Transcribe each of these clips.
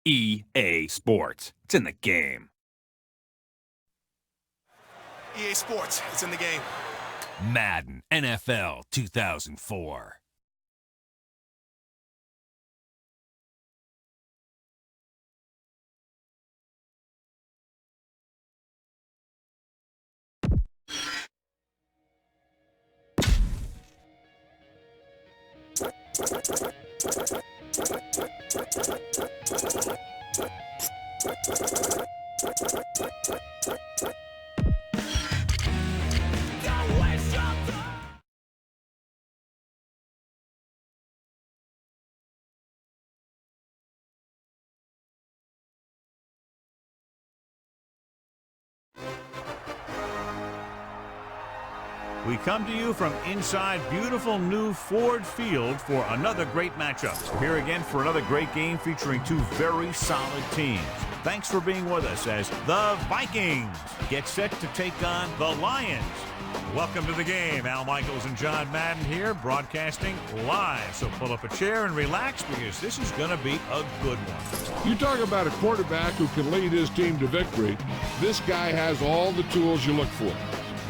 EA Sports. It's in the game. EA Sports. It's in the game. Madden NFL 2004. We come to you from inside beautiful new Ford Field for another great matchup. Here again for another great game featuring two very solid teams. Thanks for being with us as the Vikings get set to take on the Lions. Welcome to the game. Al Michaels and John Madden here, broadcasting live. So pull up a chair and relax because this is going to be a good one. You talk about a quarterback who can lead his team to victory. This guy has all the tools you look for.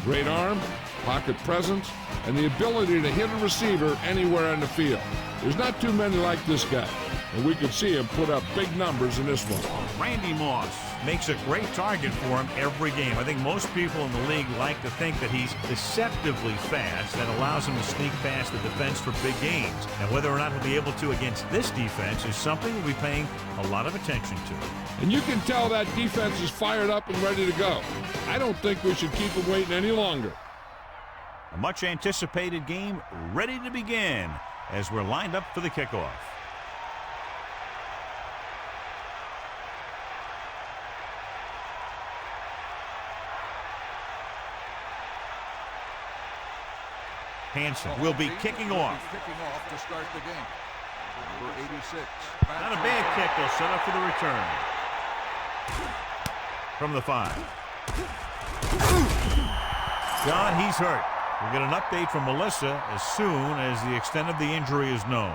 Great arm, pocket presence, and the ability to hit a receiver anywhere on the field. There's not too many like this guy, and we could see him put up big numbers in this one. Randy Moss makes a great target for him every game. I think most people in the league like to think that he's deceptively fast. That allows him to sneak past the defense for big gains. Now, whether or not he'll be able to against this defense is something we'll be paying a lot of attention to. And you can tell that defense is fired up and ready to go. I don't think we should keep him waiting any longer. A much anticipated game ready to begin as we're lined up for the kickoff. Hansen will be kicking off. Kicking off to start the game. Number 86. Not a bad kick. They'll set up for the return. From the 5. John, he's hurt. We'll get an update from Melissa as soon as the extent of the injury is known.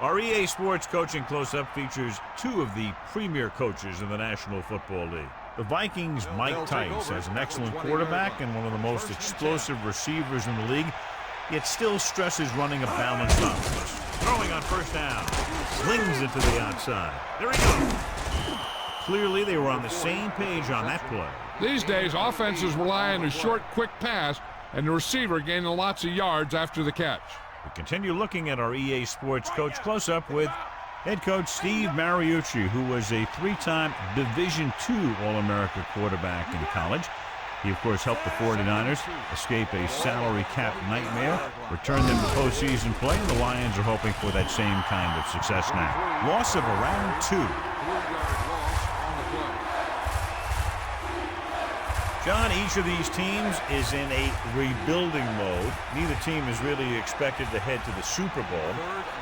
Our EA Sports Coaching Close-Up features two of the premier coaches in the National Football League. The Vikings' Mike Tice has an excellent quarterback and one of the most explosive receivers in the league, yet still stresses running a balanced offense. Throwing on first down. Slings it to the outside. There he goes. Clearly, they were on the same page on that play. These days, offenses rely on a short, quick pass, and the receiver gaining lots of yards after the catch. We continue looking at our EA Sports Coach Close-Up with head coach Steve Mariucci, who was a three-time Division II All-America quarterback in college. He, of course, helped the 49ers escape a salary cap nightmare, return them to postseason play, and the Lions are hoping for that same kind of success now. Loss of around 2. John, each of these teams is in a rebuilding mode. Neither team is really expected to head to the Super Bowl.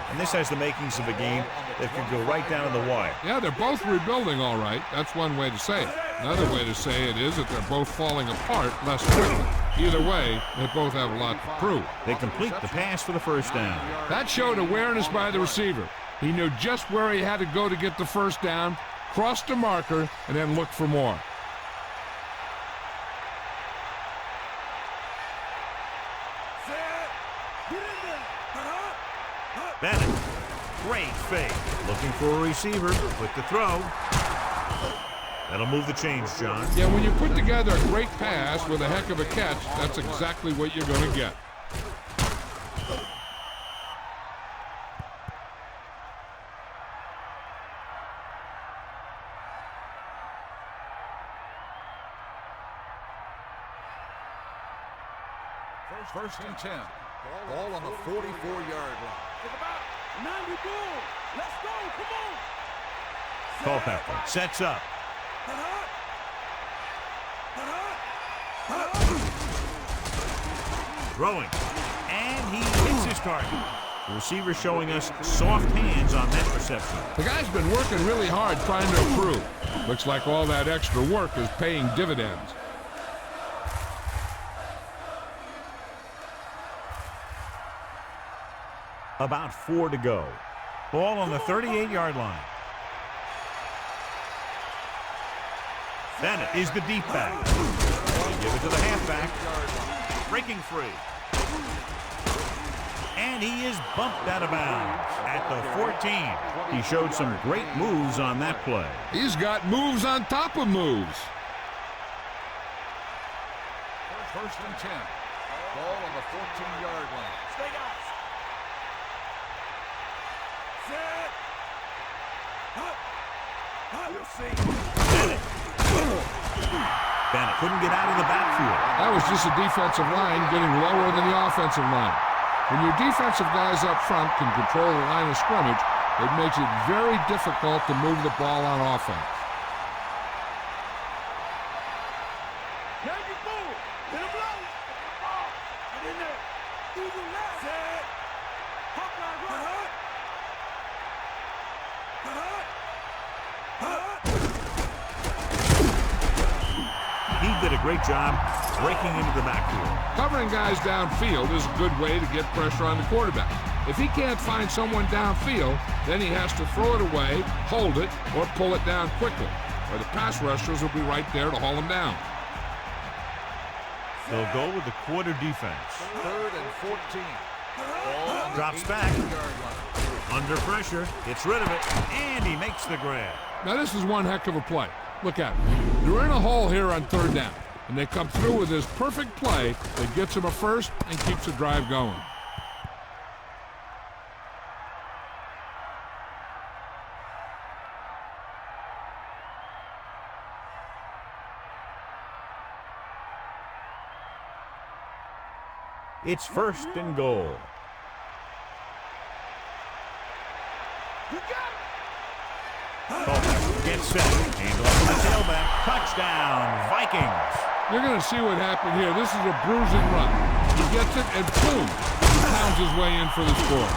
And this has the makings of a game that could go right down to the wire. Yeah, they're both rebuilding all right. That's one way to say it. Another way to say it is that they're both falling apart less quickly. Either way, they both have a lot to prove. They complete the pass for the first down. That showed awareness by the receiver. He knew just where he had to go to get the first down, crossed the marker, and then looked for more. Bennett, great fake. Looking for a receiver with the throw. That'll move the chains, John. Yeah, when you put together a great pass with a heck of a catch, that's exactly what you're going to get. First and 10. Ball on the 44-yard line. It's about 90 goal. Let's go. Come on. Culpepper sets up. Throwing. And he hits his target. The receiver showing us soft hands on that reception. The guy's been working really hard trying to improve. Looks like all that extra work is paying dividends. About 4 to go. Ball on the 38-yard line. Bennett is the deep back. Give it to the halfback. Breaking free. And he is bumped out of bounds at the 14. He showed some great moves on that play. He's got moves on top of moves. First and 10. Ball on the 14-yard line. Stay guys. Set. We'll see. Bennett couldn't get out of the backfield. That was just a defensive line getting lower than the offensive line. When your defensive guys up front can control the line of scrimmage, it makes it very difficult to move the ball on offense. Now you move. Hit him low. Get in there. Do the left. Set. Hawkeye right. He did a great job breaking into the backfield. Covering guys downfield is a good way to get pressure on the quarterback. If he can't find someone downfield, then he has to throw it away, hold it, or pull it down quickly, or the pass rushers will be right there to haul him down. They'll go with the quarter defense. 3rd and 14. Ball on the Drops back. 18-yard line. Under pressure, gets rid of it, and he makes the grab. Now this is one heck of a play. Look at it. They're in a hole here on 3rd down, and they come through with this perfect play that gets them a first and keeps the drive going. It's 1st and goal. You got it. Callback gets set. Handle to the tailback. Touchdown, Vikings. You're going to see what happened here. This is a bruising run. He gets it, and boom, he pounds his way in for the score.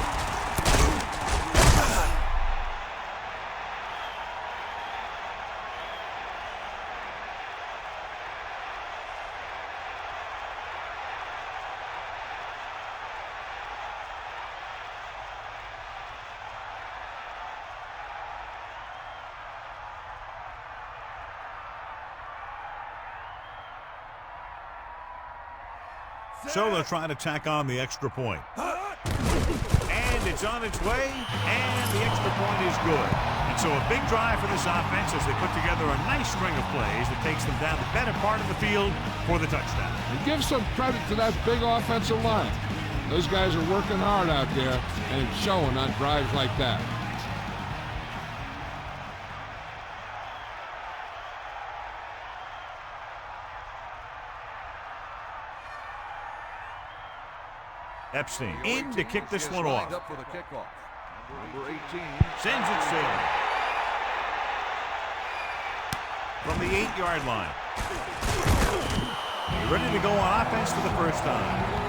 So they'll try to tack on the extra point. And it's on its way, and the extra point is good. And so a big drive for this offense as they put together a nice string of plays that takes them down the better part of the field for the touchdown. And give some credit to that big offensive line. Those guys are working hard out there, and it's showing on drives like that. Epstein in to kick this one off. Up for the kickoff. Number 18. Sends it sailing. From the 8-yard line. Ready to go on offense for the first time.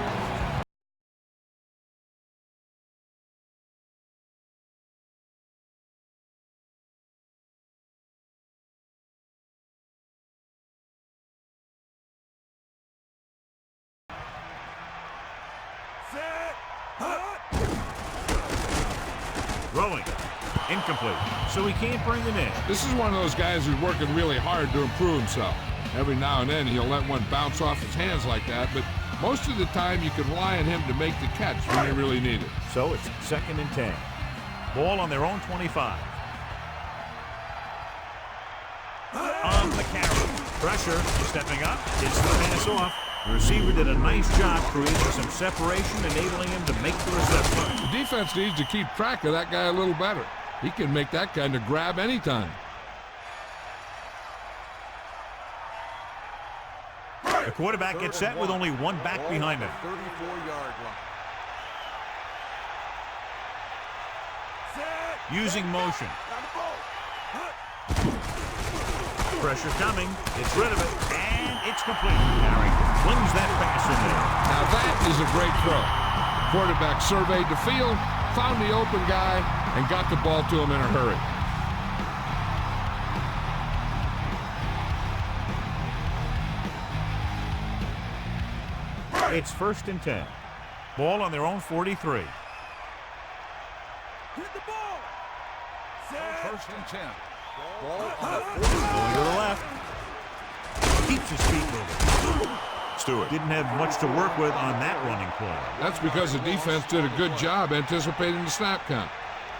Throwing. Incomplete. So he can't bring it in. This is one of those guys who's working really hard to improve himself. Every now and then he'll let one bounce off his hands like that, but most of the time you can rely on him to make the catch when you really need it. So it's 2nd and 10. Ball on their own 25. On the carry. Pressure. Stepping up. Gets the pass off. The receiver did a nice job creating some separation, enabling him to make the reception. The defense needs to keep track of that guy a little better. He can make that kind of grab anytime. The quarterback gets set with only one back behind him. 34-yard line. Using motion. Pressure coming. Gets rid of it. And it's complete. Harry flings that pass in there. Now that is a great throw. Quarterback surveyed the field, found the open guy, and got the ball to him in a hurry. It's 1st and 10. Ball on their own 43. Hit the ball. First and 10. Ball on the 40. Going to the left. Keeps his feet moving. Stewart didn't have much to work with on that running play. That's because the defense did a good job anticipating the snap count.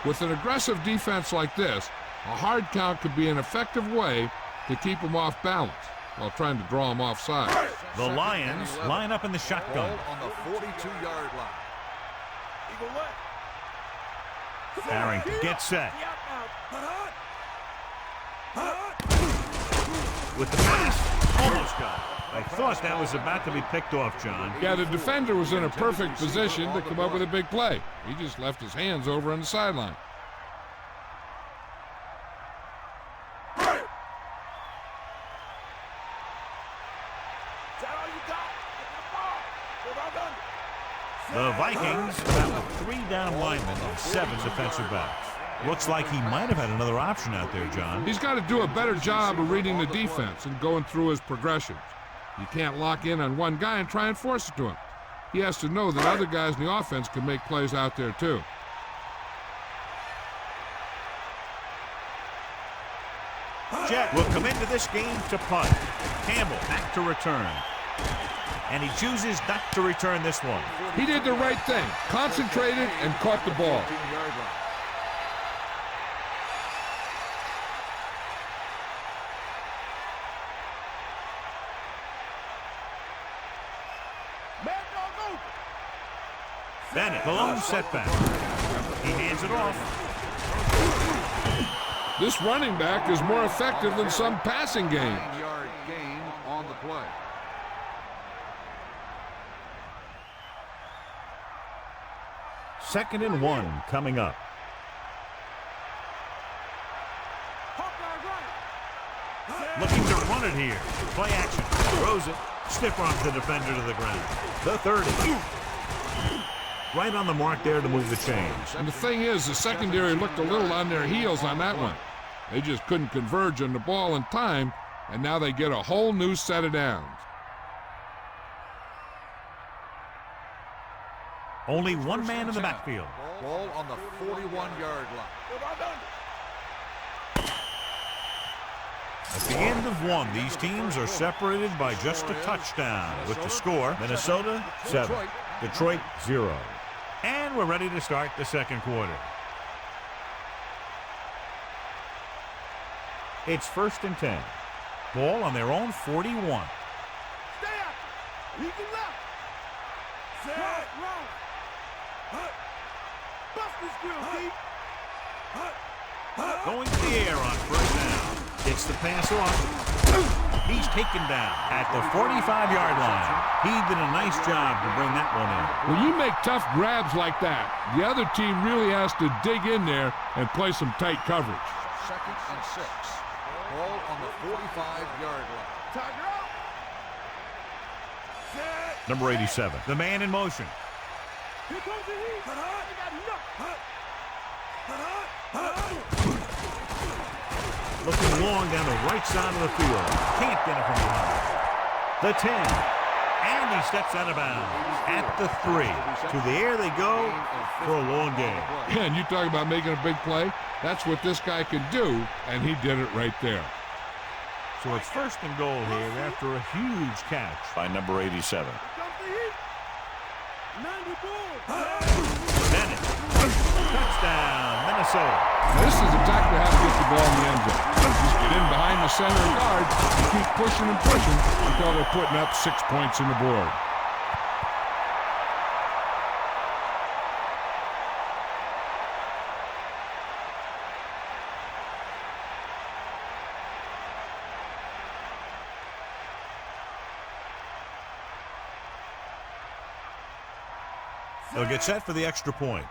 With an aggressive defense like this, a hard count could be an effective way to keep them off balance while trying to draw them offside. The Lions line up in the shotgun. Ball on the 42-yard line. Eagle left. Harrington gets set. With the pass, almost got it. I thought that was about to be picked off, John. Yeah, the defender was in a perfect position to come up with a big play. He just left his hands over on the sideline. The Vikings have with 3 down linemen and 7 defensive backs. Looks like he might have had another option out there, John. He's got to do a better job of reading the defense and going through his progressions. You can't lock in on one guy and try and force it to him. He has to know that other guys in the offense can make plays out there too. Jet will come into this game to punt. Campbell back to return. And he chooses not to return this one. He did the right thing, concentrated and caught the ball. 15-yard line. Bennett, the lone setback. He hands it off. This running back is more effective than some passing games. 9-yard gain on the play. Second and 1 coming up. Looking to run it here. Play action. Throws it. Stiff arms the defender to the ground. The 30. Right on the mark there to move the chains. And the thing is, the secondary looked a little on their heels on that one. They just couldn't converge on the ball in time, and now they get a whole new set of downs. Only one man in the backfield. Ball on the 41-yard line. At the end of one, these teams are separated by just a touchdown. With the score, Minnesota 7, Detroit 0. And we're ready to start the second quarter. It's first and 10. Ball on their own 41. Stay out. Eagle left. Set. Wrong. Bust this grill, Steve. Going to the air on first down. Gets the pass off. He's taken down at the 45-yard line. He did a nice job to bring that one in. When you make tough grabs like that, the other team really has to dig in there and play some tight coverage. Second and 6. Ball on the 45-yard line. Tiger out. Set. Number 87, the man in motion. Here comes the heat. They got enough. Looking long down the right side of the field. Can't get it from behind. The 10. And he steps out of bounds at the 3. To the air they go for a long game. And you talk about making a big play. That's what this guy can do, and he did it right there. So it's first and goal here after a huge catch by number 87. Here comes the heat. 90 ball. Bennett. Touchdown, Minnesota. Now, this is exactly how to get the ball in the end zone. Just get in behind the center guard and keep pushing and pushing until they're putting up 6 points on the board. They'll get set for the extra point.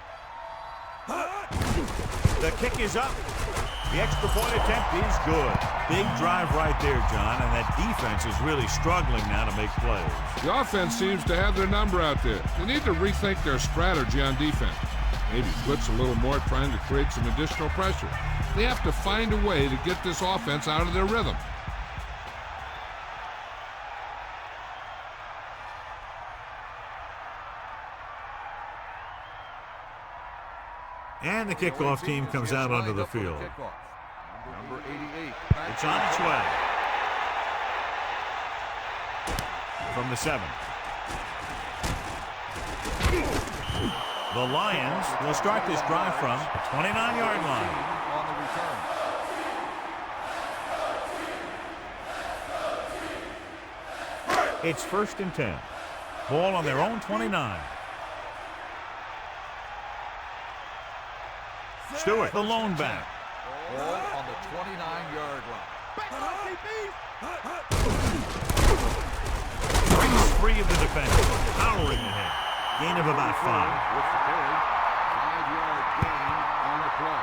The kick is up. The extra point attempt is good. Big drive right there, John, and that defense is really struggling now to make plays. The offense seems to have their number out there. They need to rethink their strategy on defense. Maybe blitz a little more, trying to create some additional pressure. They have to find a way to get this offense out of their rhythm. And the kickoff team comes out onto the field. Number 88. It's on its way. From the 7. The Lions will start this drive from the 29-yard line. On the return. It's 1st and 10. Ball on their own 29. Stewart, the lone back. Ball on the 29-yard line. Brings free of the defender. Powering ahead. Gain of about 5. With the carry. 5-yard gain on the play.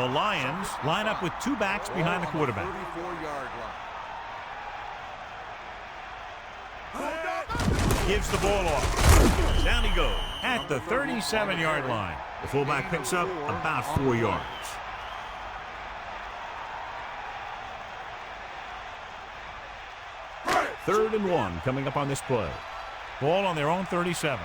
The Lions line up with 2 backs behind the quarterback. 34-yard line. Gives the ball off. Down he goes at the 37-yard line. The fullback picks up about 4 yards. Third and 1 coming up on this play. Ball on their own 37.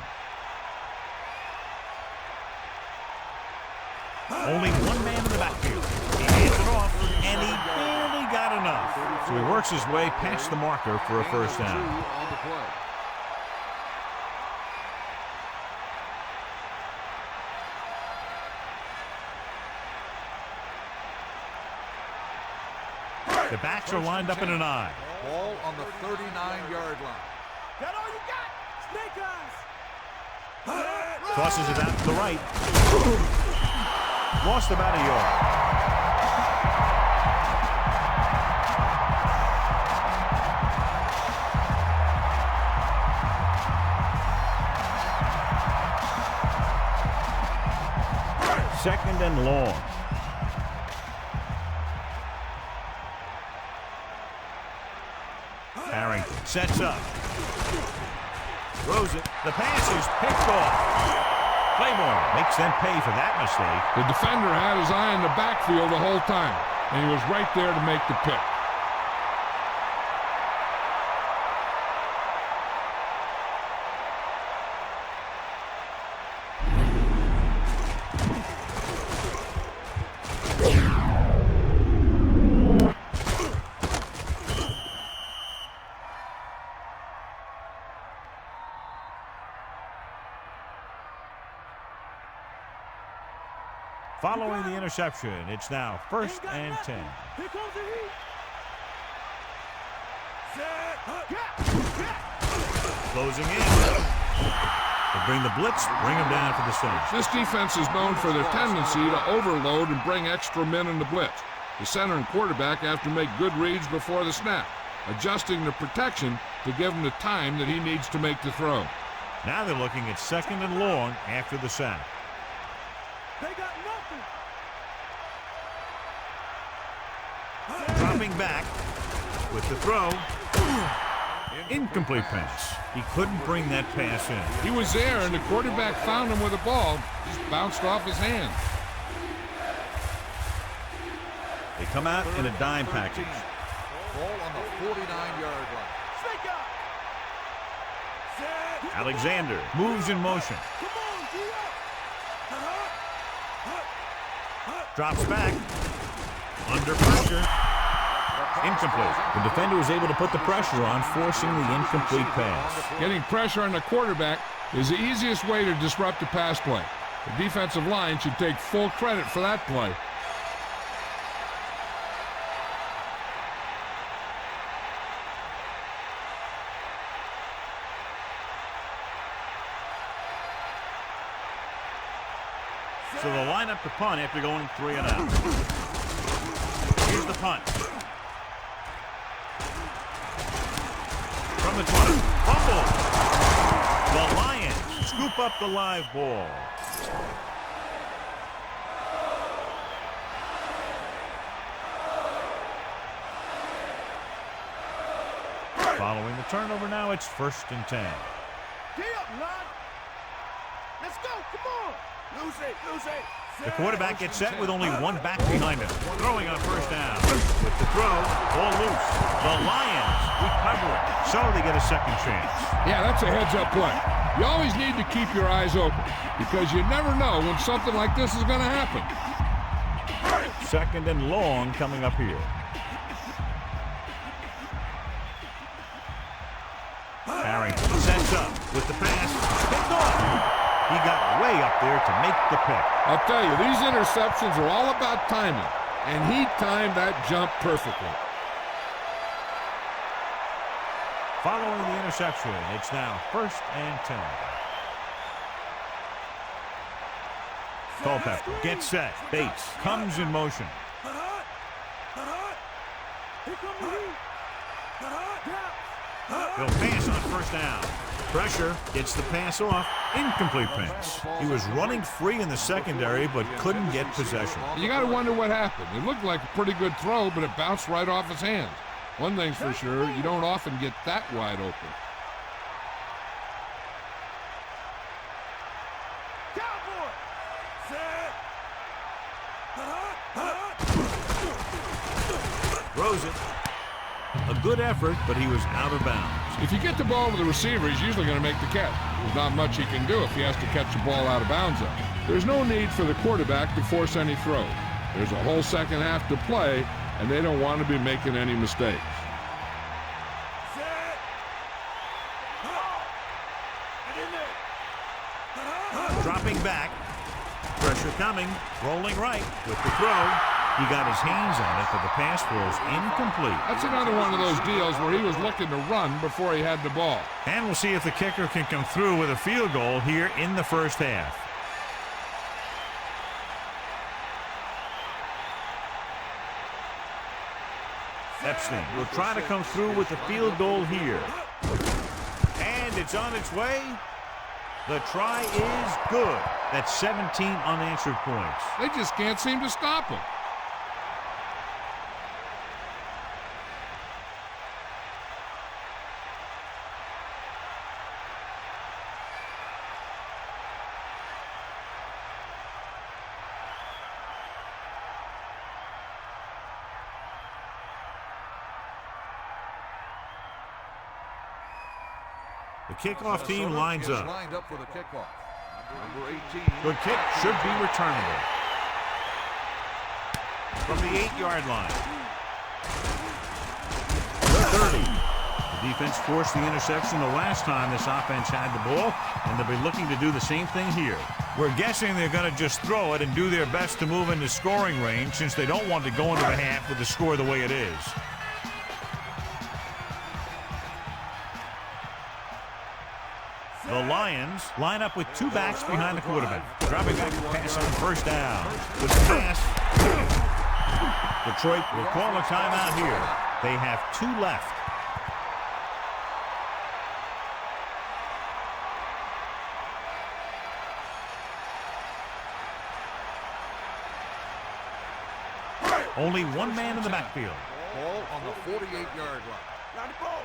Only one man in the backfield. He hands it off, and he barely got enough. So he works his way past the marker for a first down. On the play. The backs are lined up in an I. Ball on the 39-yard line. That all you got? Snake eyes. Tosses it out to the right. Lost about a yard. Second and long. Harrington sets up. Throws it. The pass is picked off. Claiborne makes them pay for that mistake. The defender had his eye in the backfield the whole time, and he was right there to make the pick. Following the interception, it's now 1st and 10. Here comes the heat. Closing in. They bring the blitz, bring him down for the Saints. This defense is known for their tendency to overload and bring extra men in the blitz. The center and quarterback have to make good reads before the snap, adjusting the protection to give him the time that he needs to make the throw. Now they're looking at 2nd and long after the sack. They got nothing. Dropping back with the throw. Incomplete pass. He couldn't bring that pass in. He was there, and the quarterback found him with a ball. Just bounced off his hand. They come out in a dime package. Ball on the 49-yard line. Snake eye. Set. Alexander moves in motion. Come on, D up. Drops back. Under pressure. Incomplete. The defender was able to put the pressure on, forcing the incomplete pass. Getting pressure on the quarterback is the easiest way to disrupt a pass play. The defensive line should take full credit for that play. So they'll line up to punt after going 3 and out. Here's the punt. From the 20. Fumble. The Lions scoop up the live ball. Following the turnover now, it's 1st and 10. Get up, lad. Let's go. Come on. Lose it. The quarterback gets set with only one back behind him. Throwing on 1st down. With the throw, ball loose. The Lions recover it. So they get a second chance. Yeah, that's a heads-up play. You always need to keep your eyes open because you never know when something like this is going to happen. Second and long coming up here. Harrington sets up with the pass. Picked off. He got way up there to make the pick. I'll tell you, these interceptions are all about timing, and he timed that jump perfectly. Following the interception, it's now 1st and 10. Culpepper gets set. Bates comes in motion. He'll pass on 1st down. Pressure gets the pass off. Incomplete pass. He was running free in the secondary, but couldn't get possession. You got to wonder what happened. It looked like a pretty good throw, but it bounced right off his hands. One thing's for sure, you don't often get that wide open. Throws it. A good effort, but he was out of bounds. If you get the ball to the receiver, he's usually going to make the catch. There's not much he can do if he has to catch the ball out of bounds. There's no need for the quarterback to force any throw. There's a whole second half to play, and they don't want to be making any mistakes. Dropping back. Pressure coming. Rolling right with the throw. He got his hands on it, but the pass was incomplete. That's another one of those deals where he was looking to run before he had the ball. And we'll see if the kicker can come through with a field goal here in the 1st half. Epstein will try to come through with the field goal here. And it's on its way. The try is good. That's 17 unanswered points. They just can't seem to stop him. The kickoff team lines up. Lined up for the kickoff. Number 18. The kick should be returnable. From the 8-yard line. The 30. The defense forced the interception the last time this offense had the ball, and they'll be looking to do the same thing here. We're guessing they're going to just throw it and do their best to move into scoring range since they don't want to go into the half with the score the way it is. The Lions line up with 2 backs behind the quarterback. Dropping back to pass on 1st down. With the pass, Detroit will call a timeout here. They have 2 left. Only one man in the backfield. Ball on the 48-yard line. Got the ball.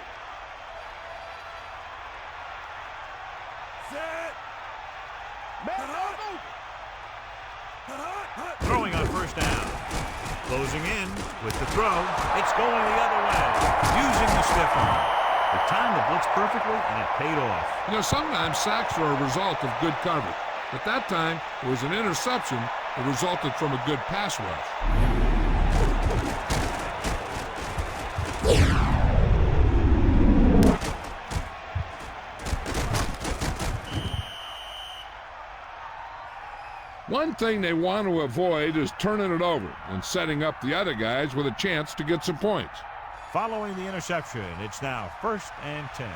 Set. Throwing on 1st down. Closing in with the throw. It's going the other way. Using the stiff arm. They timed the blitz perfectly, and it paid off. You know, sometimes sacks are a result of good coverage. But that time, it was an interception that resulted from a good pass rush. One thing they want to avoid is turning it over and setting up the other guys with a chance to get some points. Following the interception, it's now 1st and 10.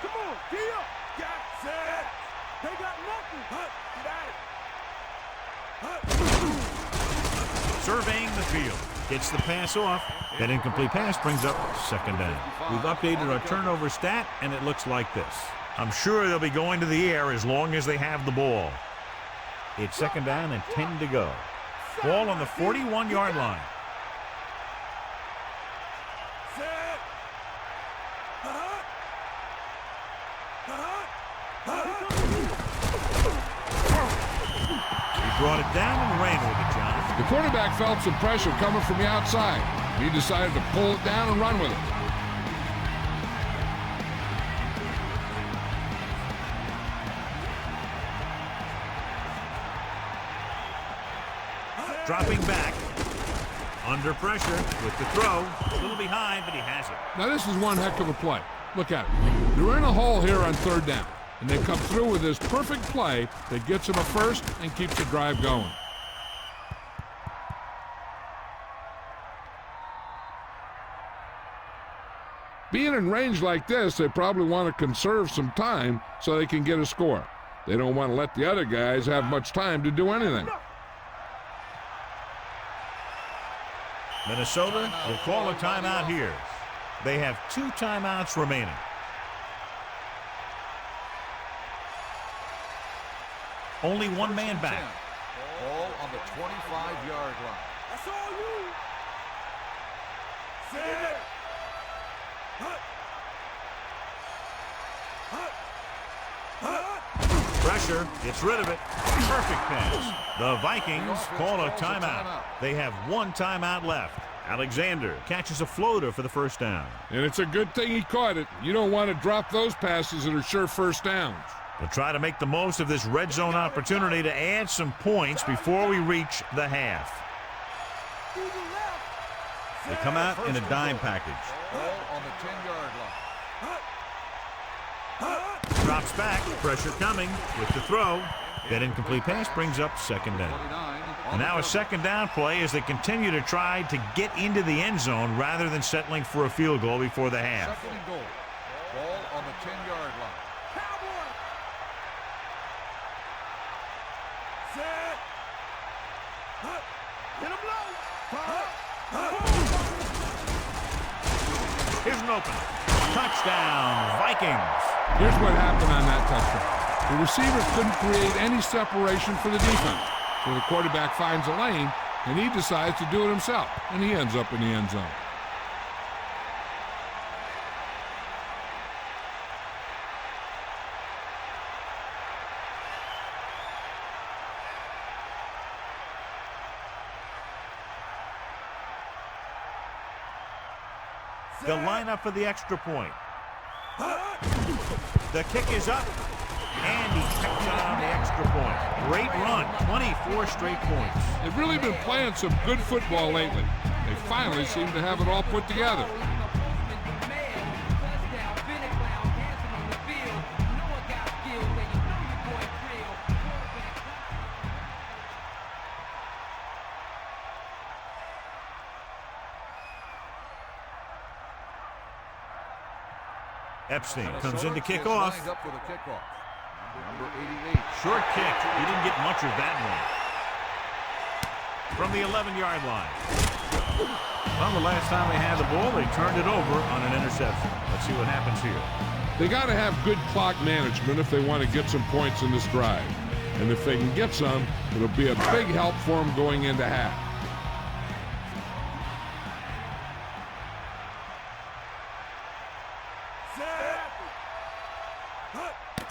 Come on, get up. Got set. They got nothing. Get out. Surveying the field. Gets the pass off. That incomplete pass brings up 2nd down. We've updated our turnover stat, and it looks like this. I'm sure they'll be going to the air as long as they have the ball. It's 2nd down and 10 to go. Ball on the 41-yard line. He brought it down and ran with it, John. The quarterback felt some pressure coming from the outside. He decided to pull it down and run with it. Dropping back. Under pressure with the throw. A little behind, but he has it. Now this is one heck of a play. Look at it. They're in a hole here on third down, and they come through with this perfect play that gets them a first and keeps the drive going. Being in range like this, they probably want to conserve some time so they can get a score. They don't want to let the other guys have much time to do anything. Minnesota will call a timeout here. They have 2 timeouts remaining. Only one man back. Ball on the 25-yard line. That's all you. Set. Pressure, gets rid of it. Perfect pass. The Vikings call a timeout. They have 1 timeout left. Alexander catches a floater for the first down. And it's a good thing he caught it. You don't want to drop those passes that are sure first downs. We'll try to make the most of this red zone opportunity to add some points before we reach the half. They come out in a dime package. Ball on the 10-yard line. Drops back, pressure coming with the throw. That incomplete pass brings up second down. And now a second down play as they continue to try to get into the end zone rather than settling for a field goal before the half. Second and goal. Ball on the 10-yard line. Set. Hit him low. Here's an open. Touchdown, Vikings. Here's what happened on that touchdown. The receivers couldn't create any separation for the defense. So the quarterback finds a lane, and he decides to do it himself, and he ends up in the end zone. The lineup for the extra point. The kick is up, and he kicks it on the extra point. Great run, 24 straight points. They've really been playing some good football lately. They finally seem to have it all put together. Epstein comes in to kick off. Lined up for the kickoff. Number 88. Short kick. He didn't get much of that one. From the 11-yard line. Well, the last time they had the ball, they turned it over on an interception. Let's see what happens here. They got to have good clock management if they want to get some points in this drive. And if they can get some, it'll be a big help for them going into half.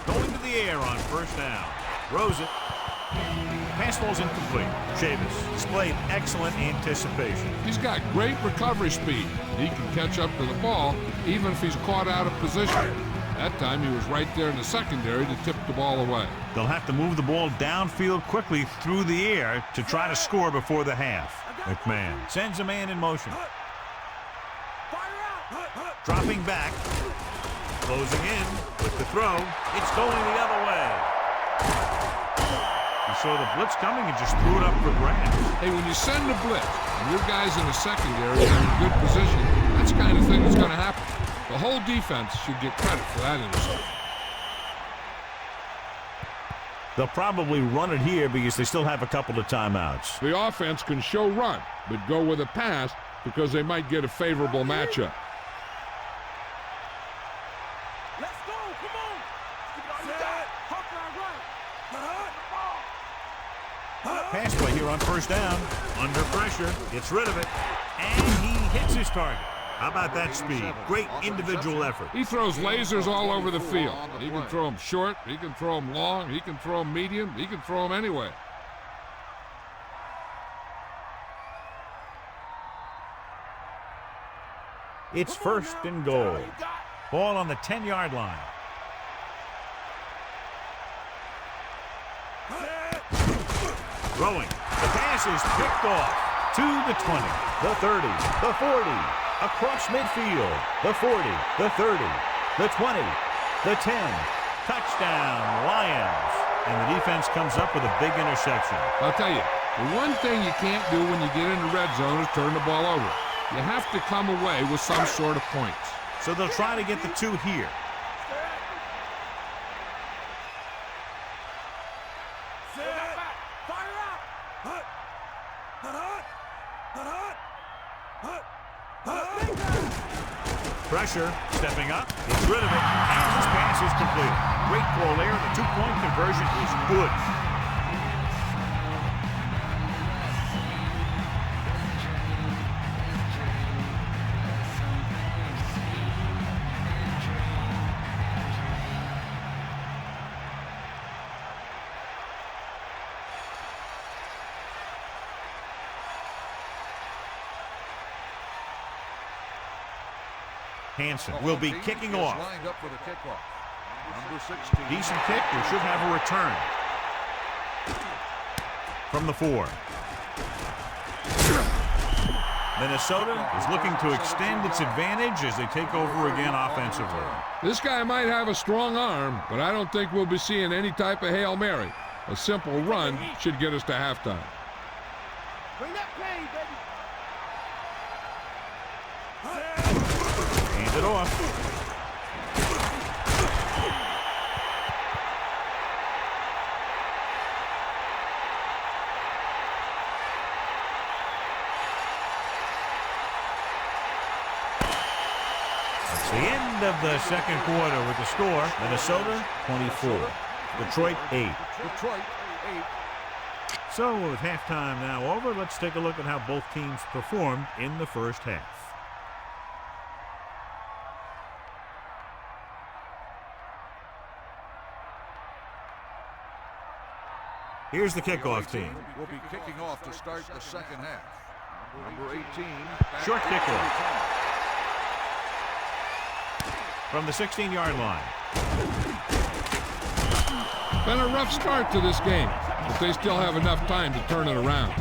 Going to the air on first down. Throws it. Pass ball's incomplete. Chavis displayed excellent anticipation. He's got great recovery speed. He can catch up to the ball even if he's caught out of position. That time he was right there in the secondary to tip the ball away. They'll have to move the ball downfield quickly through the air to try to score before the half. McMahon sends a man in motion. Dropping back. Closing in with the throw. It's going the other way. He saw the blitz coming and just threw it up for grabs. Hey, when you send a blitz and your guys in the secondary are in a good position, that's the kind of thing that's going to happen. The whole defense should get credit for that interception. They'll probably run it here because they still have a couple of timeouts. The offense can show run, but go with a pass because they might get a favorable matchup. Let's go, come on. Set. Pass play here on first down. Under pressure. Gets rid of it. And he hits his target. How about that speed? Great individual effort. He throws lasers all over the field. He can throw them short. He can throw them long. He can throw them medium. He can throw them anywhere. It's first and goal. Ball on the 10-yard line. Throwing. The pass is picked off to the 20, the 30, the 40, across midfield, the 40, the 30, the 20, the 10. Touchdown, Lions. And the defense comes up with a big interception. I'll tell you, the one thing you can't do when you get in the red zone is turn the ball over. You have to come away with some sort of points. So they'll try to get the 2 here. Pressure, stepping up, gets rid of it, and his pass is completed. Great throw there, the 2-point conversion is good. Hansen will be kicking off. Lined up for the kickoff. Number 16. Decent kick. We should have a return. From the 4. Minnesota is looking to extend its advantage as they take over again offensively. This guy might have a strong arm, but I don't think we'll be seeing any type of Hail Mary. A simple run should get us to halftime. Bring that pain, baby. Hands it off. It's the end of the second quarter with the score. Minnesota 24. Detroit 8. Detroit 8. So with halftime now over, let's take a look at how both teams performed in the first half. Here's the kickoff team. Will be kicking off to start the second half. Number 18. Short kickoff from the 16-yard line. Been a rough start to this game, but they still have enough time to turn it around.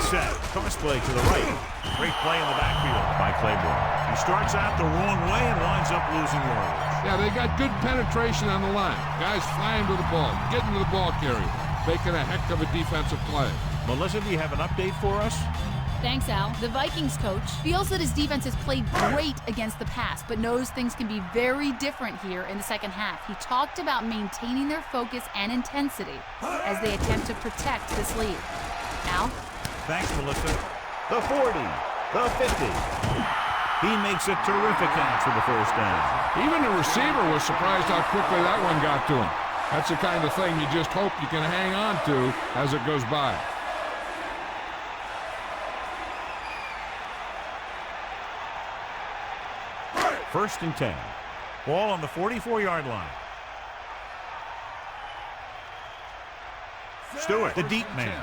Set. Toss play to the right. Great play in the backfield by Claiborne. He starts out the wrong way and winds up losing yardage. Yeah, they got good penetration on the line. Guys flying to the ball, getting to the ball carrier, making a heck of a defensive play. Melissa, do you have an update for us? Thanks, Al. The Vikings coach feels that his defense has played great against the pass, but knows things can be very different here in the second half. He talked about maintaining their focus and intensity as they attempt to protect this lead. Al? Thanks, Melissa. The 40, the 50. He makes a terrific catch for the first down. Even the receiver was surprised how quickly that one got to him. That's the kind of thing you just hope you can hang on to as it goes by. First and 10. Ball on the 44-yard line. Stewart, the deep man.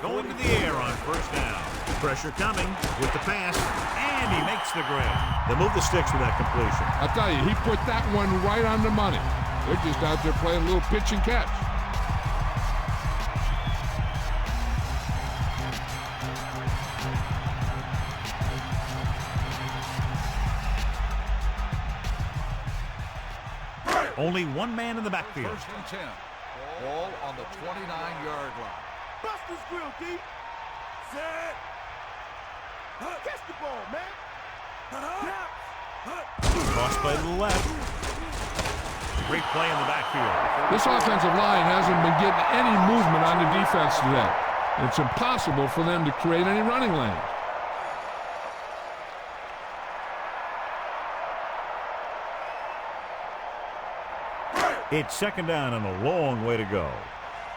Going to the air on first down. Pressure coming with the pass, and he makes the grab. They move the sticks with that completion. I'll tell you, he put that one right on the money. They're just out there playing a little pitch and catch. Only one man in the backfield. First and 10. Ball on the 29-yard line. Bust this grill, D. Set. Catch the ball, man. Cross play to the left. Great play in the backfield. This offensive line hasn't been getting any movement on the defense today. It's impossible for them to create any running lanes. It's second down and a long way to go.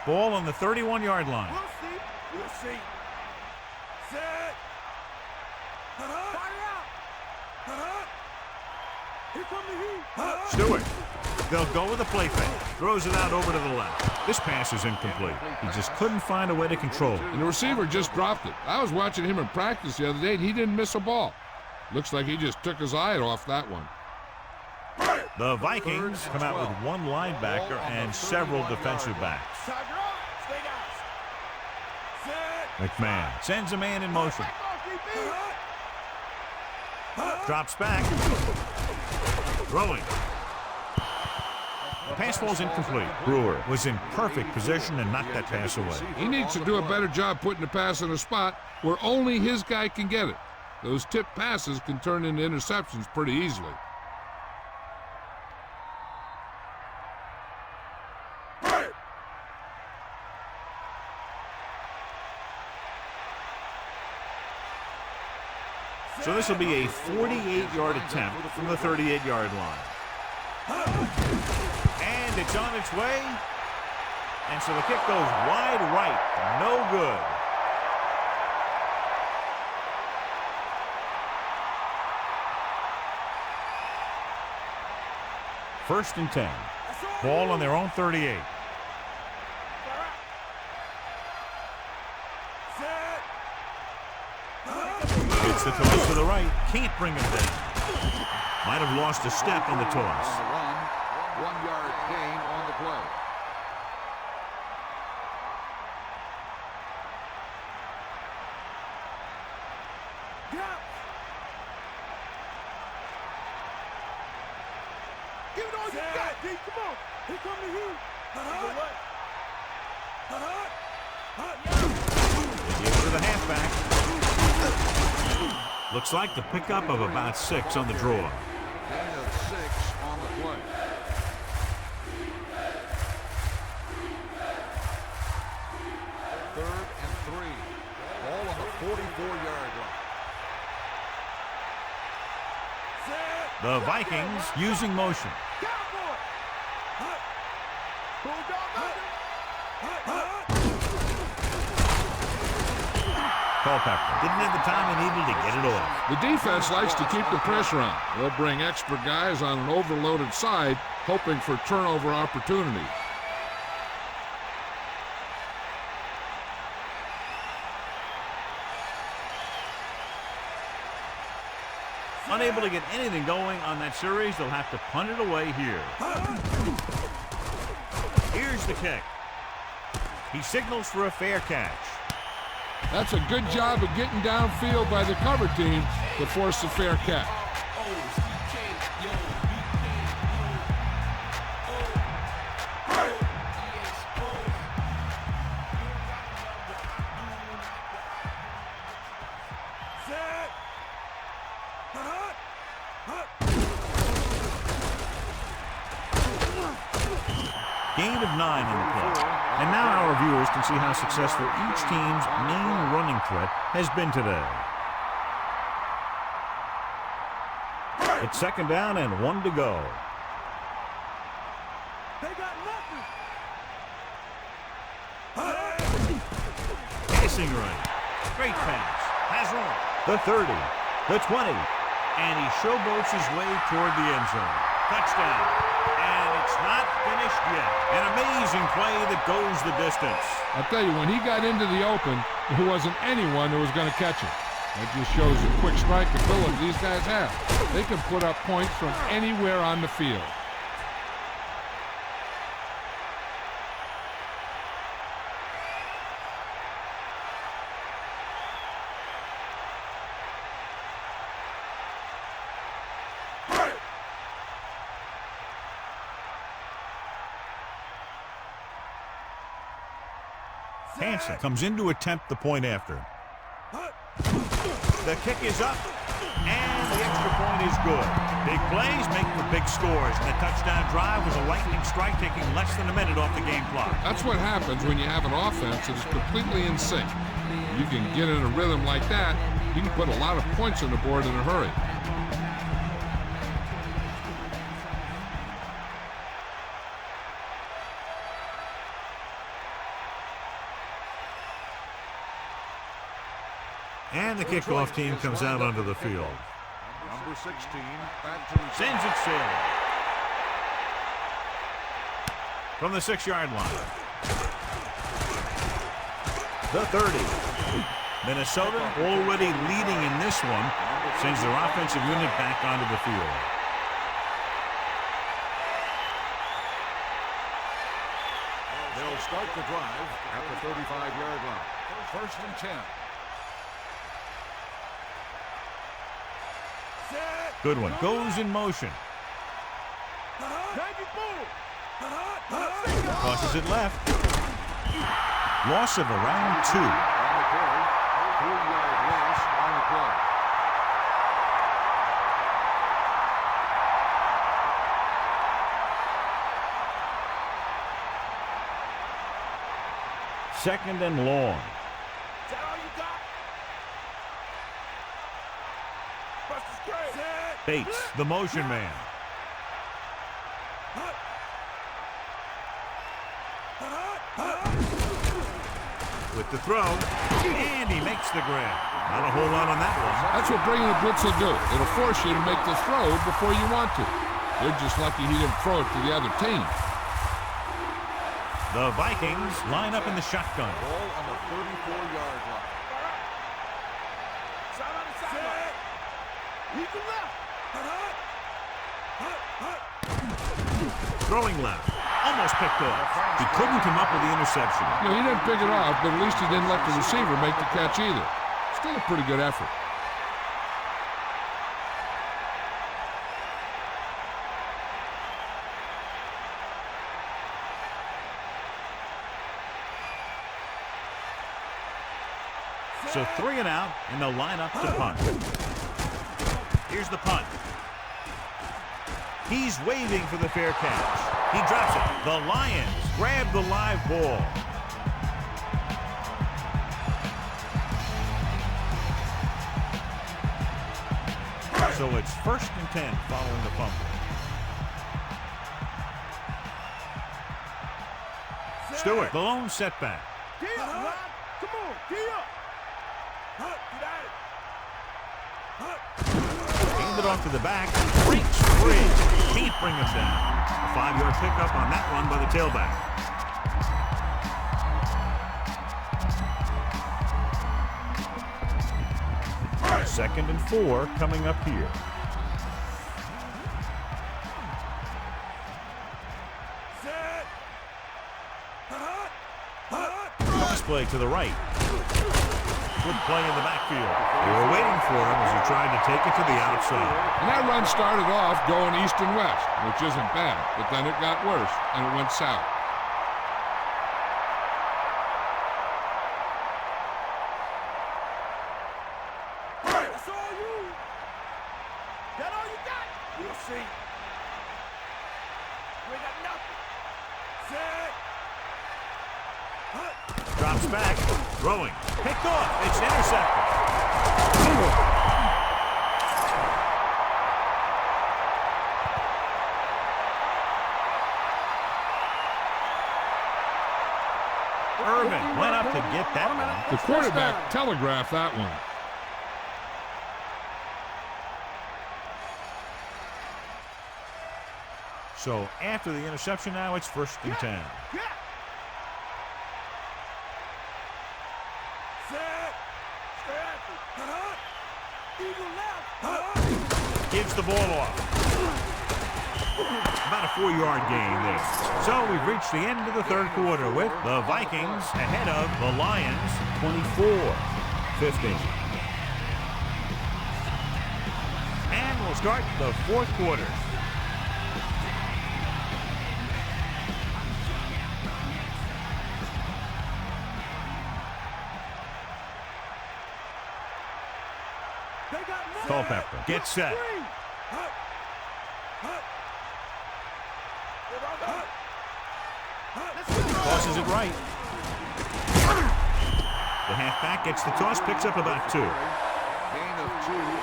Ball on the 31-yard line. We'll see. We'll see. Set. Fire out. Here come the heat. Stewart. They'll go with a play fake. Throws it out over to the left. This pass is incomplete. He just couldn't find a way to control it. And the receiver just dropped it. I was watching him in practice the other day, and he didn't miss a ball. Looks like he just took his eye off that one. The Vikings come out with one linebacker and several defensive backs. McMahon sends a man in motion. Drops back. Throwing. The pass falls incomplete. Brewer was in perfect position and knocked that pass away. He needs to do a better job putting the pass in a spot where only his guy can get it. Those tipped passes can turn into interceptions pretty easily. So this will be a 48-yard attempt from the 38-yard line. And it's on its way. And so the kick goes wide right. No good. First and 10. Ball on their own 38. It's the toss to the right. Can't bring him down. Might have lost a step in the toss. On the run, 1 yard gain on the play. Give it all you got, D. Come on. Here come the heat. They give it to the halfback. Looks like the pickup of about 6 on the draw. Gain of 6 on the play. Third and 3. Ball on the 44-yard line. The Vikings using motion. Culpepper didn't have the time he needed to get it off. The defense likes to keep the pressure on. They'll bring extra guys on an overloaded side, hoping for turnover opportunity. Unable to get anything going on that series, they'll have to punt it away here. Here's the kick. He signals for a fair catch. That's a good job of getting downfield by the cover team to force a fair catch. Gain of 9 in the play. And now our viewers can see how successful each team's main running threat has been today. It's second down and 1 to go. They got nothing. Passing right. Great pass. Has room. The 30. The 20. And he showboats his way toward the end zone. Touchdown. And it's not finished yet. An amazing play that goes the distance. I'll tell you, when he got into the open, there wasn't anyone who was going to catch him. That just shows the quick strike ability these guys have. They can put up points from anywhere on the field. Hansen comes in to attempt the point after. The kick is up, and the extra point is good. Big plays make for big scores, and the touchdown drive was a lightning strike taking less than a minute off the game clock. That's what happens when you have an offense that is completely in sync. You can get in a rhythm like that, you can put a lot of points on the board in a hurry. And the kickoff team comes out onto the field. Number 16, back to return. Sends it sailing. From the 6-yard line. The 30. Minnesota already leading in this one. Sends their offensive unit back onto the field. They'll start the drive at the 35-yard line. First and 10. Good one. Goes in motion. Tosses it left. Loss of around 2. On the carry, 3-yard loss on the play. Second and long. Is that all you got? Buster's great. Bates, the motion man. With the throw, and he makes the grab. Not a whole lot on that one. That's what bringing the blitz will do. It'll force you to make the throw before you want to. They're just lucky he didn't throw it to the other team. The Vikings line up in the shotgun. Ball on the 34-yard line. Side on the side. Lead to left. Throwing left. Almost picked off. He couldn't come up with the interception. You know, he didn't pick it off, but at least he didn't let the receiver make the catch either. Still a pretty good effort. So 3 and out, and they'll line up to punt. Here's the punt. He's waving for the fair catch. He drops it. The Lions grab the live ball. So it's first and 10 following the fumble. Stewart, the lone setback. Gee up, Rod. Come on, gee up. Get at it. Hand it off to the back. Breaks free. Can't bring him down. A 5-yard pickup on that run by the tailback. Second and 4 coming up here. Pass play to the right. Good play in the backfield. They were waiting for him as he tried to take it to the outside. And that run started off going east and west, which isn't bad, but then it got worse, and it went south. That's all you. That all you got? We'll see. We got nothing. Set. Drops back. Throwing. Picked off. It's intercepted. Irvin went up to get that one. The quarterback telegraphed that one. So after the interception now, it's first and 10. Yeah. Set. Straight. Eagle left. Gives the ball off. About a 4-yard gain there. So we've reached the end of the third quarter with the Vikings ahead of the Lions 24-15. And we'll start the fourth quarter. Culpepper gets set. Tosses it right. The halfback gets the toss, picks up about 2. Gain of 2 on the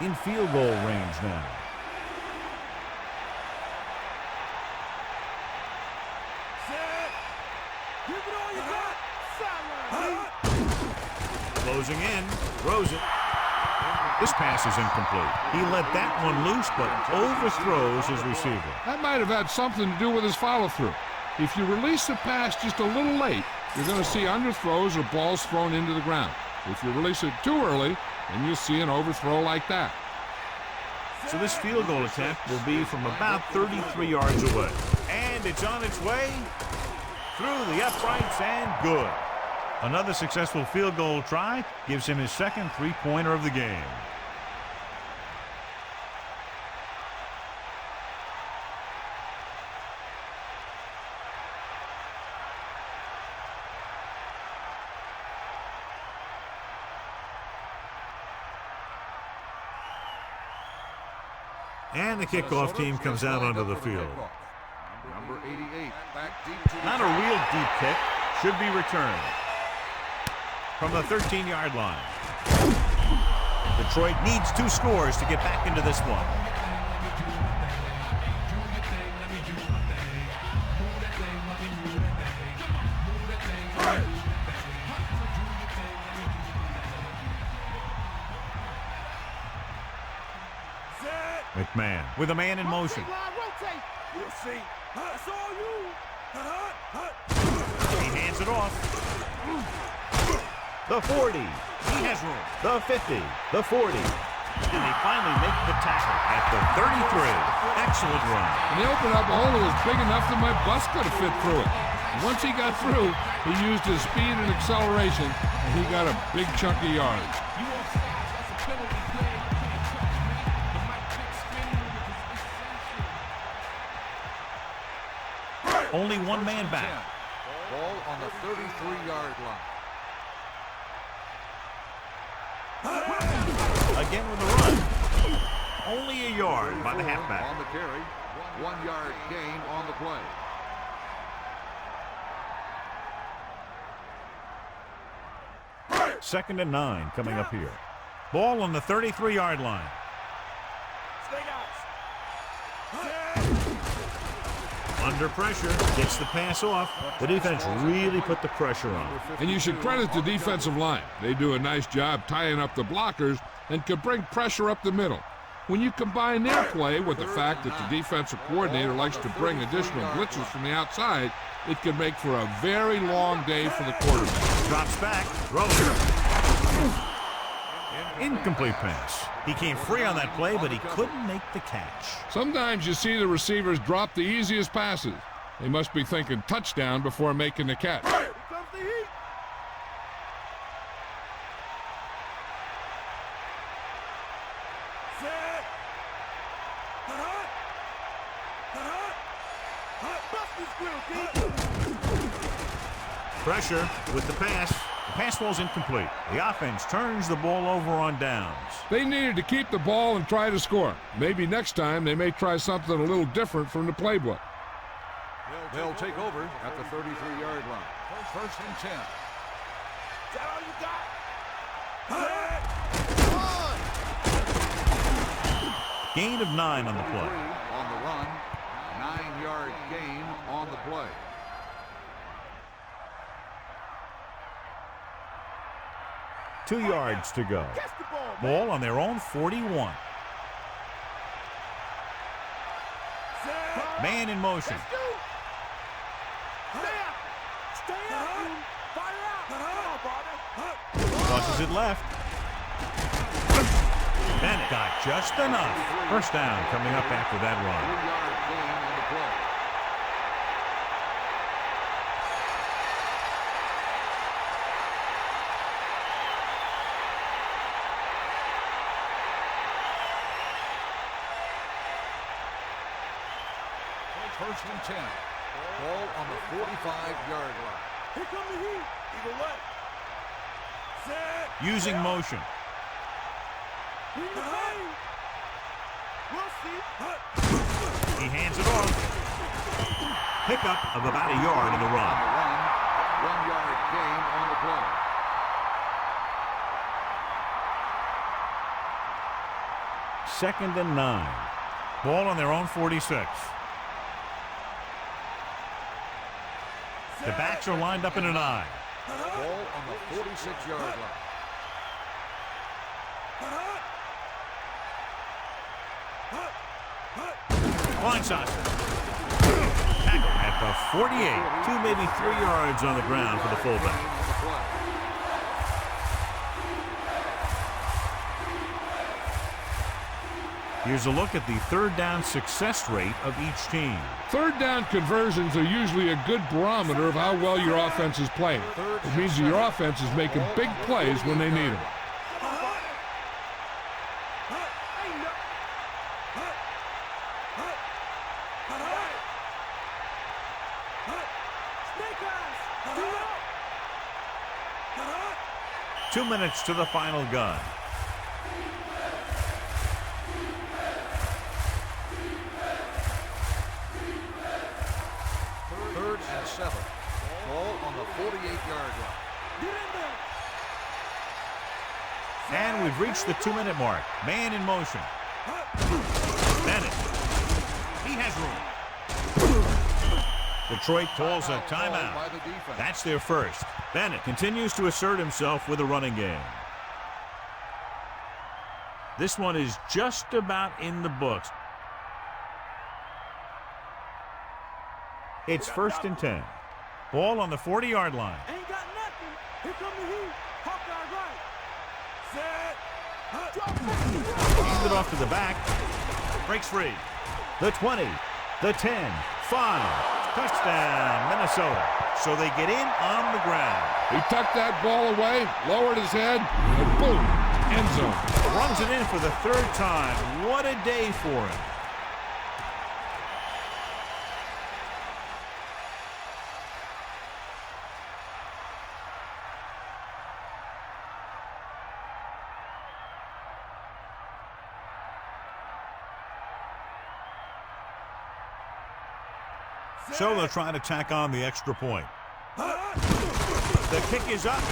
play. In field goal range now. Closing in, throws it. This pass is incomplete. He let that one loose, but overthrows his receiver. That might have had something to do with his follow-through. If you release the pass just a little late, you're going to see underthrows or balls thrown into the ground. If you release it too early, then you'll see an overthrow like that. So this field goal attempt will be from about 33 yards away. And it's on its way through the uprights and good. Another successful field goal try gives him his second three-pointer of the game. And the kickoff team comes out onto the field. Number 88, back deep to Not a real deep kick. Should be returned from the 13-yard line. Detroit needs 2 scores to get back into this one. McMahon with a man in motion. We'll see. That's all you. He hands it off. The 40. He has room. The 50. The 40. And they finally make the tackle at the 33. Excellent run. And they opened up a hole that was big enough that my bus could have fit through it. And once he got through, he used his speed and acceleration, and he got a big chunk of yards. Only one man back. ball on the 33-yard line. Again with the run. Only a yard by the halfback. On the carry, 1 yard gain on the play. Second and 9 coming up here. Ball on the 33-yard line. Under pressure, gets the pass off. The defense really put the pressure on. And you should credit the defensive line. They do a nice job tying up the blockers and can bring pressure up the middle. When you combine their play with the fact that the defensive coordinator likes to bring additional blitzes from the outside, it can make for a very long day for the quarterback. Drops back, throws. Incomplete pass. He came free on that play, but he couldn't make the catch. Sometimes you see the receivers drop the easiest passes. They must be thinking touchdown before making the catch. Here comes the heat. Set. Bust this grill, kid. Pressure with the pass. The pass ball's incomplete. The offense turns the ball over on downs. They needed to keep the ball and try to score. Maybe next time they may try something a little different from the playbook. They'll take over at the 33-yard line. First and 10. Is that all you got? Gain of 9 on the play. On the run, 9-yard gain on the play. Two yards to go. Catch the ball, man. Ball on their own 41. Set. Man in motion. Let's go. Stay out. Stay out, dude. Fire out. Come on, brother. Tosses it left. Bennett got just enough. First down coming up after that run. 3-yard gain on the play. First and 10. Ball on the 45-yard line. Here come the heat. Either way. Set. Using motion. Bring the pain. We'll see. He hands it off. Pickup of about a yard in the On run. the run, 1-yard gain on the play. Second and 9. Ball on their own 46. The backs are lined up in an I. Ball on the 46-yard line. Blindside. Tackle at the 48. 2, maybe 3 yards on the ground for the fullback. Here's a look at the third down success rate of each team. Third down conversions are usually a good barometer of how well your offense is playing. It means that your offense is making big plays when they need them. Two minutes to the final gun. Third and 7. Ball on the 48-yard line. And we've reached the 2-minute mark. Man in motion. Bennett. He has room. Detroit calls a timeout. That's their first. Bennett continues to assert himself with a running game. This one is just about in the books. It's 1st and 10. Ball on the 40-yard line. Ain't got nothing. Here come the heat. Hawkeye right. Set. Hands it off to the back. Breaks free. The 20. The 10. 5. Touchdown, Minnesota. So they get in on the ground. He tucked that ball away, lowered his head, and boom, end zone. Runs it in for the 3rd time. What a day for him. So they'll try to tack on the extra point. The kick is up,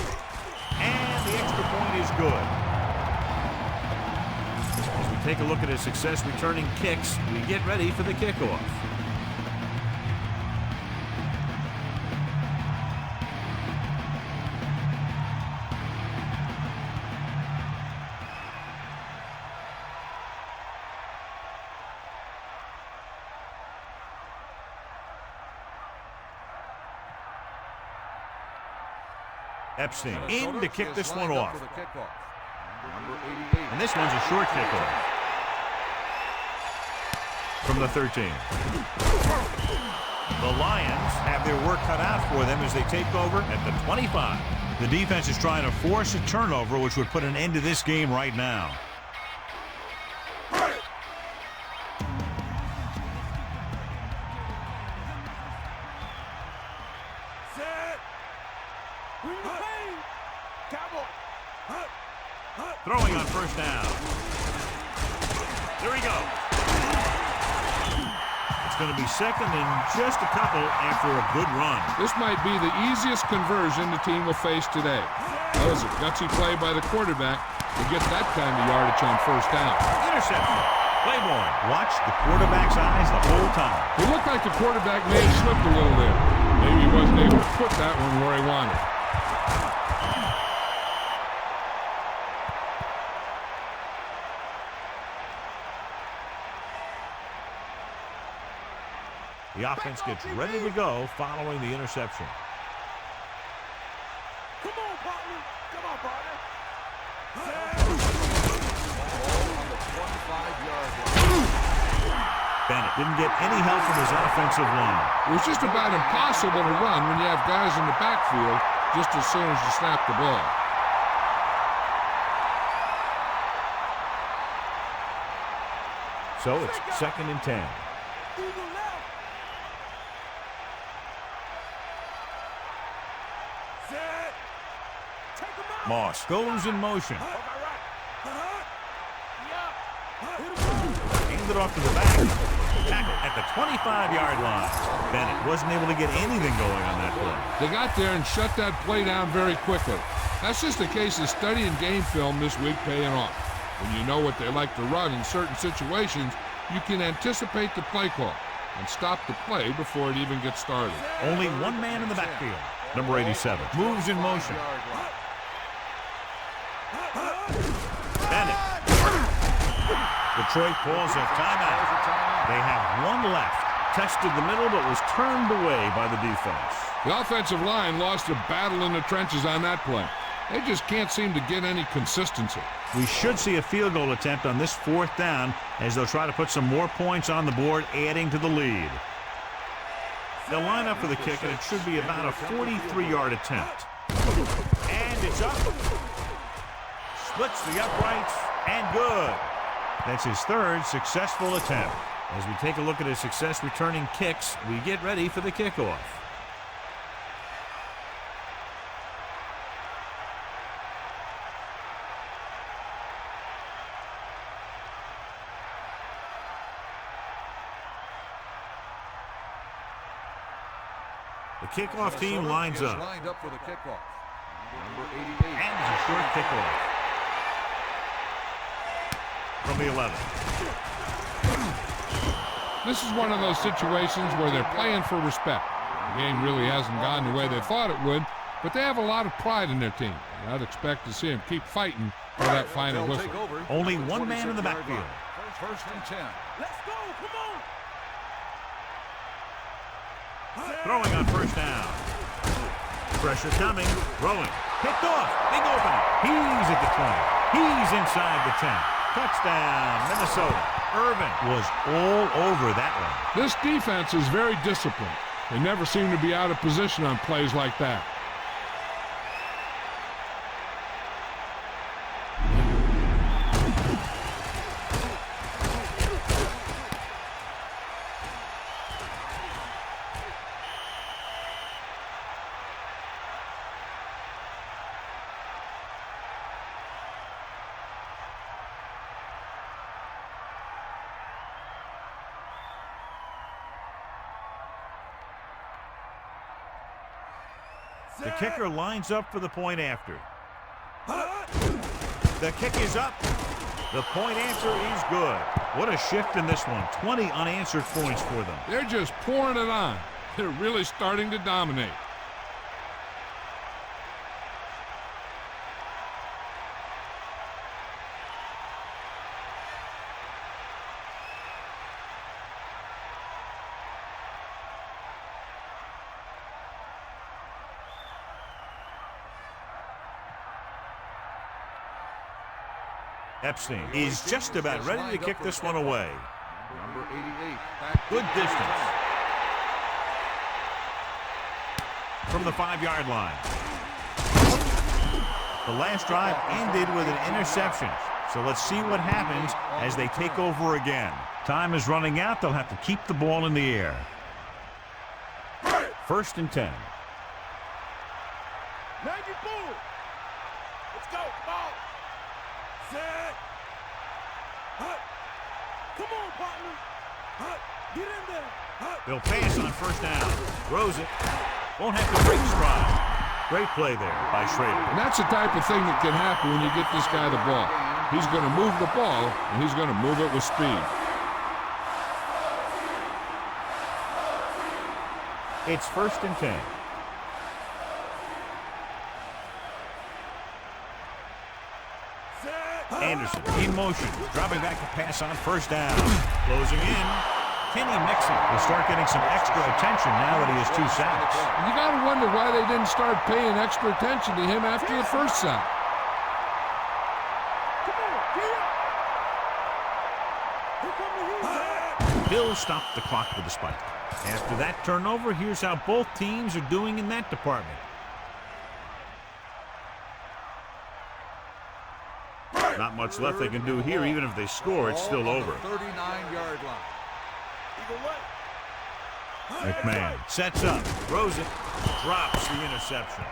and the extra point is good. As we take a look at his success returning kicks, we get ready for the kickoff. Epstein in to kick this one off. And this one's a short kickoff. From the 13. The Lions have their work cut out for them as they take over at the 25. The defense is trying to force a turnover, which would put an end to this game right now. Throwing on 1st down. There we go. It's going to be 2nd and just a couple after a good run. This might be the easiest conversion the team will face today. That was a gutsy play by the quarterback to get that kind of yardage on 1st down. Interception. Play boy. Watch the quarterback's eyes the whole time. It looked like the quarterback may have slipped a little there. Maybe he wasn't able to put that one where he wanted. The offense gets ready to go following the interception. Come on, partner. Come on, partner. Bennett didn't get any help from his offensive line. It was just about impossible to run when you have guys in the backfield just as soon as you snap the ball. So it's 2nd and 10. Moss goes in motion. Hands it off to the back. Tackle at the 25-yard line. Bennett wasn't able to get anything going on that play. They got there and shut that play down very quickly. That's just a case of studying game film this week paying off. When you know what they like to run in certain situations, you can anticipate the play call and stop the play before it even gets started. Only one man in the backfield. Number 87 moves in motion. Bennett. Detroit calls a timeout. They have one left. Tested the middle, but was turned away by the defense. The offensive line lost a battle in the trenches on that play. They just can't seem to get any consistency. We should see a field goal attempt on this 4th down as they'll try to put some more points on the board, adding to the lead. They'll line up for the kick, and it should be about a 43-yard attempt. And it's up. Splits the uprights, and good. That's his 3rd successful attempt. As we take a look at his success returning kicks, we get ready for the kickoff. The kickoff team lines up. Lined up for the kickoff. Number 88. And it's a short kickoff from the 11. This is one of those situations where they're playing for respect. The game really hasn't gone the way they thought it would, but they have a lot of pride in their team. I'd expect to see them keep fighting for that final whistle. Only one man in the backfield. First and 10. Let's go. Come on. Throwing on 1st down. Pressure coming. Throwing. Picked off. Big opening. He's at the 20. He's inside the 10. Touchdown, Minnesota. Irvin was all over that one. This defense is very disciplined. They never seem to be out of position on plays like that. The kicker lines up for the point after. The kick is up. The point answer is good. What a shift in this one. 20 unanswered points for them. They're just pouring it on. They're really starting to dominate. Epstein is just about ready to kick this one away. Number 88. Good distance. From the 5-yard line. The last drive ended with an interception. So let's see what happens as they take over again. Time is running out. They'll have to keep the ball in the air. 1st and 10. Navy Bull. Let's go. Ball. Set. Hut. Come on, partner. Hut. Get in there. Hut. They'll pass on 1st down. Throws it. Won't have to break stride. Great play there by Schrader. And that's the type of thing that can happen when you get this guy the ball. He's going to move the ball, and he's going to move it with speed. It's 1st and 10. Anderson in motion, dropping back to pass on 1st down. Closing in. Kenny Mixon will start getting some extra attention now that he has 2 sacks. You got to wonder why they didn't start paying extra attention to him after the 1st sack. Bill stopped the clock with a spike. After that turnover, here's how both teams are doing in that department. Not much left they can do here. Even if they score, it's still over. 39-yard line. McMahon sets up, throws it, drops the interception.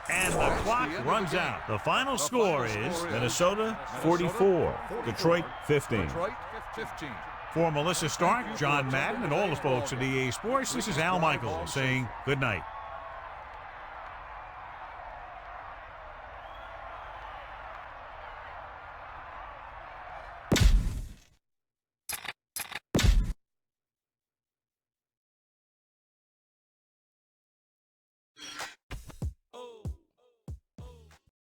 And the clock runs out. The final score is Minnesota 44, Detroit 15. Detroit 15. For Melissa Stark, John Madden, and all the folks at EA Sports, this is Al Michaels saying good night.